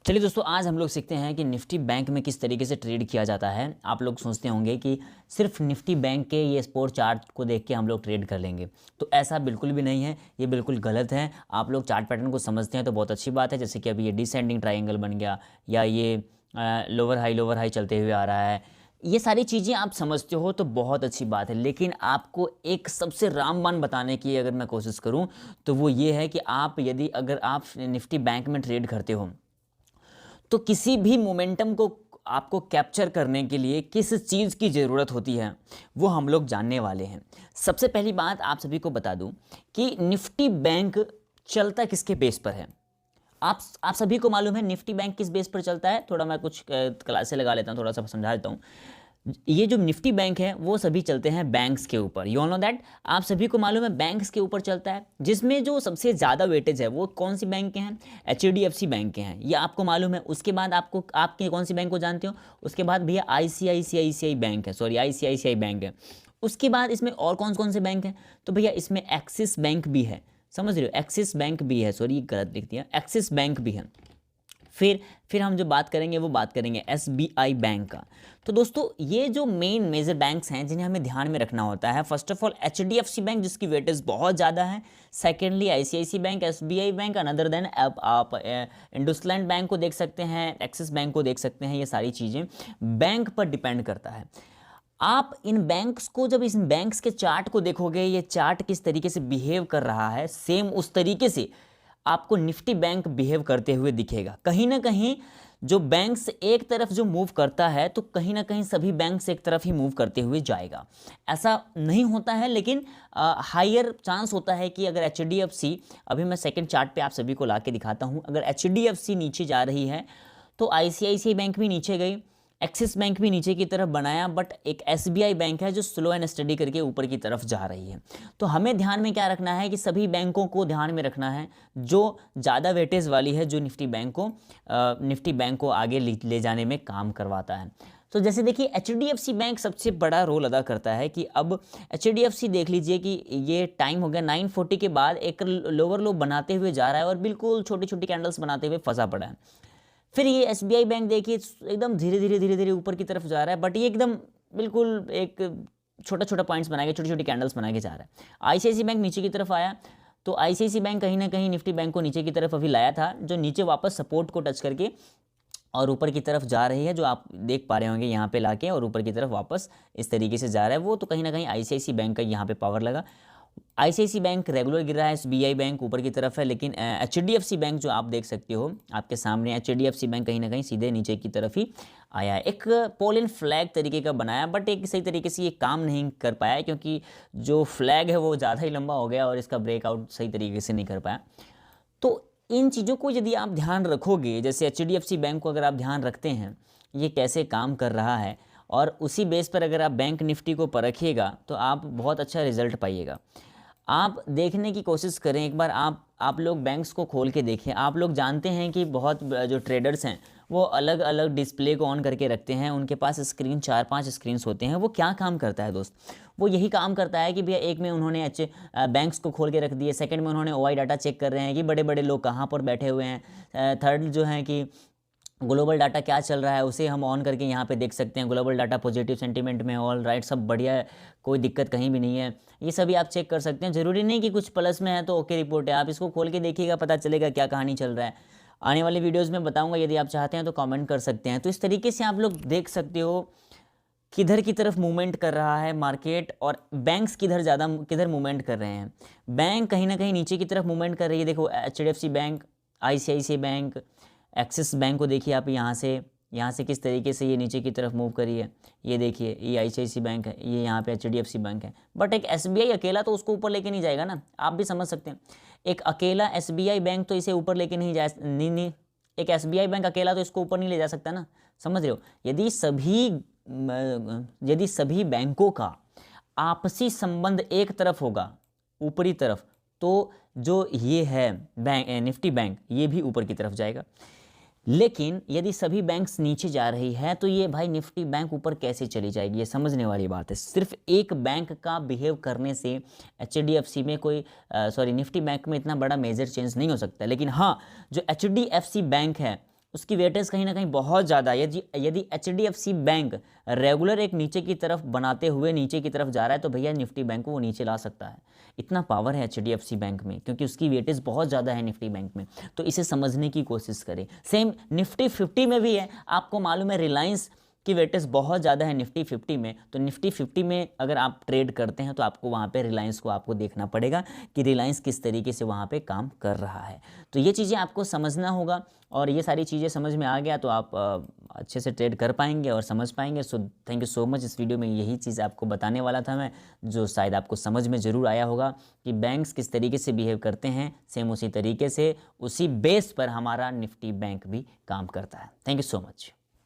चलिए दोस्तों, आज हम लोग सीखते हैं कि निफ्टी बैंक में किस तरीके से ट्रेड किया जाता है। आप लोग सोचते होंगे कि सिर्फ निफ्टी बैंक के ये स्पोर्ट चार्ट को देख के हम लोग ट्रेड कर लेंगे, तो ऐसा बिल्कुल भी नहीं है। ये बिल्कुल गलत है। आप लोग चार्ट पैटर्न को समझते हैं तो बहुत अच्छी बात है। जैसे कि अभी ये डिसेंडिंग ट्राइंगल बन गया, या ये लोअर हाई चलते हुए आ रहा है, ये सारी चीज़ें आप समझते हो तो बहुत अच्छी बात है। लेकिन आपको एक सबसे रामबाण बताने की अगर मैं कोशिश करूं तो वो ये है कि अगर आप निफ्टी बैंक में ट्रेड करते हो तो किसी भी मोमेंटम को आपको कैप्चर करने के लिए किस चीज़ की ज़रूरत होती है वो हम लोग जानने वाले हैं। सबसे पहली बात आप सभी को बता दूं कि निफ्टी बैंक चलता किसके बेस पर है। आप सभी को मालूम है निफ्टी बैंक किस बेस पर चलता है। थोड़ा मैं कुछ क्लासे लगा लेता हूँ, थोड़ा सा समझा देता हूँ। ये जो निफ्टी बैंक है वो सभी चलते हैं बैंक्स के ऊपर। यू ऑल नो दैट, आप सभी को मालूम है बैंक्स के ऊपर चलता है। जिसमें जो सबसे ज़्यादा वेटेज है वो कौन सी बैंक के हैं? HDFC बैंक के हैं, ये आपको मालूम है। उसके बाद आपके कौन सी बैंक को जानते हो? उसके बाद भैया ICICI बैंक है, सॉरी ICICI बैंक है। उसके बाद इसमें और कौन कौन से बैंक हैं? तो भैया इसमें एक्सिस बैंक भी है, समझ रहे हो, एक्सिस बैंक भी है, सॉरी गलत लिख दिया, एक्सिस बैंक भी है। फिर हम जो बात करेंगे वो बात करेंगे SBI बैंक का। तो दोस्तों ये जो मेजर बैंक्स हैं जिन्हें हमें ध्यान में रखना होता है, first of all HDFC bank जिसकी वेटेज बहुत ज़्यादा है, secondly ICICI bank, SBI bank, another then आप इंडसलैंड बैंक को देख सकते हैं, एक्सिस बैंक को देख सकते हैं। ये सारी चीज़ें बैंक पर डिपेंड करता है। आप इन बैंक्स को जब इस बैंक्स के चार्ट को देखोगे, ये चार्ट किस तरीके से बिहेव कर रहा है, सेम उस तरीके से आपको निफ्टी बैंक बिहेव करते हुए दिखेगा। कहीं ना कहीं जो बैंक्स एक तरफ जो मूव करता है तो कहीं ना कहीं सभी बैंक्स एक तरफ ही मूव करते हुए जाएगा। ऐसा नहीं होता है, लेकिन हायर चांस होता है कि अगर HDFC, अभी मैं सेकंड चार्ट पे आप सभी को ला के दिखाता हूँ, अगर HDFC नीचे जा रही है तो ICICI बैंक भी नीचे गई, एक्सिस बैंक भी नीचे की तरफ बनाया, बट एक SBI बैंक है जो स्लो एंड स्टडी करके ऊपर की तरफ जा रही है। तो हमें ध्यान में क्या रखना है कि सभी बैंकों को ध्यान में रखना है जो ज़्यादा वेटेज वाली है, जो निफ्टी बैंक को आगे ले जाने में काम करवाता है। तो जैसे देखिए HDFC बैंक सबसे बड़ा रोल अदा करता है कि अब HDFC देख लीजिए कि ये टाइम हो गया 940 के बाद एक लोअर लो बनाते हुए जा रहा है और बिल्कुल छोटी छोटी कैंडल्स बनाते हुए फंसा पड़ा है। फिर ये SBI बैंक देखिए एकदम धीरे धीरे ऊपर की तरफ जा रहा है, बट ये एकदम बिल्कुल एक छोटा छोटा पॉइंट्स बना के, छोटी छोटी कैंडल्स बना के जा रहा है। ICICI बैंक नीचे की तरफ आया तो ICICI बैंक कहीं ना कहीं निफ्टी बैंक को नीचे की तरफ अभी लाया था, जो नीचे वापस सपोर्ट को टच करके और ऊपर की तरफ जा रही है, जो आप देख पा रहे होंगे यहाँ पे लाके, और ऊपर की तरफ वापस इस तरीके से जा रहा है वो। तो कहीं ना कहीं ICICI बैंक का यहाँ पे पावर लगा। ICICI बैंक रेगुलर गिर रहा है, SBI बैंक ऊपर की तरफ है, लेकिन HDFC बैंक जो आप देख सकते हो आपके सामने, HDFC बैंक कहीं ना कहीं सीधे नीचे की तरफ ही आया है। एक पोलिन फ्लैग तरीके का बनाया, बट एक सही तरीके से ये काम नहीं कर पाया क्योंकि जो फ्लैग है वो ज़्यादा ही लंबा हो गया और इसका ब्रेकआउट सही तरीके से नहीं कर पाया। तो इन चीज़ों को यदि आप ध्यान रखोगे, जैसे HDFC बैंक को अगर आप ध्यान रखते हैं ये कैसे काम कर रहा है, और उसी बेस पर अगर आप बैंक निफ्टी को परखिएगा तो आप बहुत अच्छा रिजल्ट पाइएगा। आप देखने की कोशिश करें एक बार, आप लोग बैंक्स को खोल के देखें। आप लोग जानते हैं कि बहुत जो ट्रेडर्स हैं वो अलग अलग डिस्प्ले को ऑन करके रखते हैं, उनके पास स्क्रीन 4-5 स्क्रीन्स होते हैं। वो क्या काम करता है दोस्त? वो यही काम करता है कि भैया एक में उन्होंने अच्छे बैंक्स को खोल के रख दिए, सेकंड में उन्होंने OI डाटा चेक कर रहे हैं कि बड़े बड़े लोग कहाँ पर बैठे हुए हैं, थर्ड जो है कि ग्लोबल डाटा क्या चल रहा है उसे हम ऑन करके यहाँ पे देख सकते हैं। ग्लोबल डाटा पॉजिटिव सेंटीमेंट में, ऑल राइट, सब बढ़िया है, कोई दिक्कत कहीं भी नहीं है, ये सभी आप चेक कर सकते हैं। ज़रूरी नहीं कि कुछ प्लस में है तो ओके रिपोर्ट है, आप इसको खोल के देखिएगा, पता चलेगा क्या कहानी चल रहा है। आने वाले वीडियोज़ में बताऊँगा, यदि आप चाहते हैं तो कॉमेंट कर सकते हैं। तो इस तरीके से आप लोग देख सकते हो किधर की तरफ मूवमेंट कर रहा है मार्केट, और बैंक्स किधर मूवमेंट कर रहे हैं। बैंक कहीं ना कहीं नीचे की तरफ मूवमेंट कर रही है। देखो HDFC bank, ICICI bank, axis bank को देखिए आप यहाँ से किस तरीके से ये नीचे की तरफ मूव करी है। ये देखिए ये ICICI बैंक है, ये यहाँ पे HDFC बैंक है, बट एक SBI अकेला तो उसको ऊपर लेके नहीं जाएगा ना, आप भी समझ सकते हैं। एक अकेला SBI बैंक तो इसे ऊपर लेके नहीं नहीं, एक SBI बैंक अकेला तो इसको ऊपर नहीं ले जा सकता ना, समझ रहे हो। यदि सभी बैंकों का आपसी संबंध एक तरफ होगा, ऊपरी तरफ, तो जो ये है बैंक निफ्टी बैंक ये भी ऊपर की तरफ जाएगा। लेकिन यदि सभी बैंक्स नीचे जा रही है तो ये भाई निफ्टी बैंक ऊपर कैसे चली जाएगी, ये समझने वाली बात है। सिर्फ एक बैंक का बिहेव करने से HDFC में निफ्टी बैंक में इतना बड़ा मेजर चेंज नहीं हो सकता। लेकिन हाँ, जो HDFC बैंक है उसकी वेटेज कहीं ना कहीं बहुत ज़्यादा है। यदि यदि HDFC बैंक रेगुलर एक नीचे की तरफ बनाते हुए नीचे की तरफ जा रहा है तो भैया निफ्टी बैंक को वो नीचे ला सकता है। इतना पावर है HDFC बैंक में, क्योंकि उसकी वेटेज बहुत ज़्यादा है निफ्टी बैंक में। तो इसे समझने की कोशिश करें। सेम निफ्टी 50 में भी है। आपको मालूम है रिलायंस की वेटेज बहुत ज़्यादा है निफ्टी 50 में, तो निफ्टी 50 में अगर आप ट्रेड करते हैं तो आपको वहाँ पे रिलायंस को आपको देखना पड़ेगा कि रिलायंस किस तरीके से वहाँ पे काम कर रहा है। तो ये चीज़ें आपको समझना होगा, और ये सारी चीज़ें समझ में आ गया तो आप अच्छे से ट्रेड कर पाएंगे और समझ पाएंगे। So thank you so much. इस वीडियो में यही चीज़ आपको बताने वाला था मैं, जो शायद आपको समझ में ज़रूर आया होगा कि बैंक्स किस तरीके से बिहेव करते हैं, सेम उसी तरीके से उसी बेस पर हमारा निफ्टी बैंक भी काम करता है। Thank you so much.